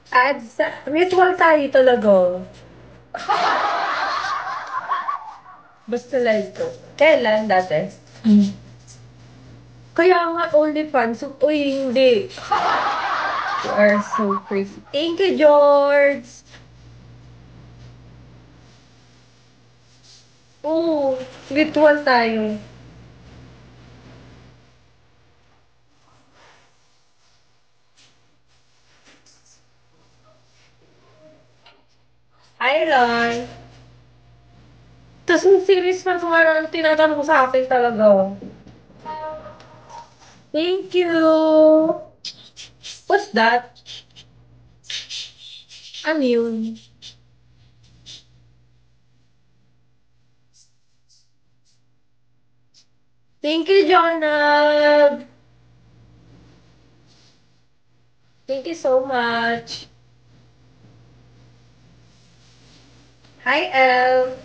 At mutual tayo talaga. Basta like ko. Kailan dati? Hmm. Kaya nga OnlyFans. Uy, hindi. You are so crazy. Thank you, George! Oo, mutual tayo. Hi, Ron! Tapos yung series pa naman ang tinatanong sa akin talaga. Thank you! What's that? Ano yun? Thank you, Jonah! Thank you so much. Hi, El.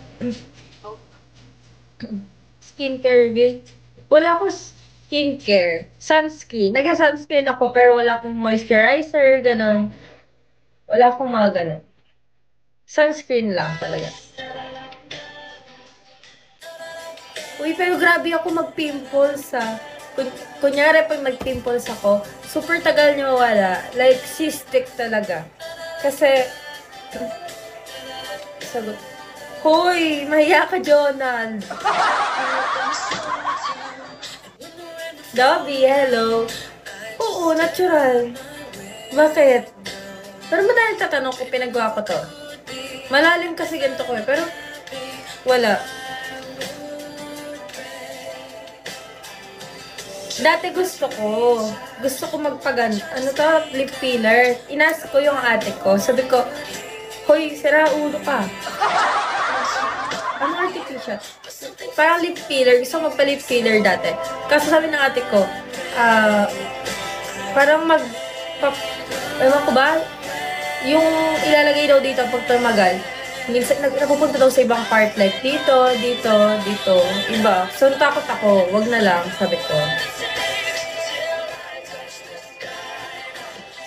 Skincare guys. Wala akong skincare. Sunscreen. Nag-sunscreen ako pero wala akong moisturizer, ganun. Wala akong mga ganun. Sunscreen lang talaga. Uy, pero grabe ako mag-pimples ah. Kunyari pag nag-pimples ako, super tagal niya mawala. Like, cystic talaga. Kasi, sagot. Hoy, mahiya ka, Jonal. Dobby, hello. Oo, natural. Bakit? Pero madahil tatanong kung pinagawa ko to. Malalim kasi ganito ko eh, pero wala. Dati gusto ko magpagan, ano to, lip filler. Inas ko yung ate ko. Sabi ko, hoy, sira ulo ka. Ano artificial? Parang lip filler. Gusto ko magpa-lip filler dati. Kaso sabi ng ate ko, parang ewan ko ba, yung ilalagay daw dito pag tumagal, minsan napupunta daw sa ibang part, like dito, dito, dito, iba. So, natakot ako, wag na lang, sabi ko.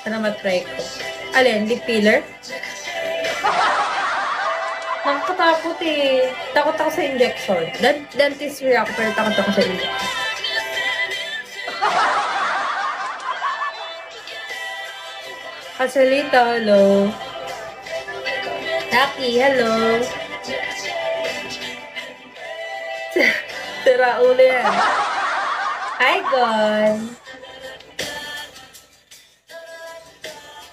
Sana matry ko. Alin, lip filler? Nakakatakot eh. Takot ako sa injection. Dentist ako, pero takot ako sa injection. Casalita, hello. Taki, hello. Sira ulo yan. Hi, Gon.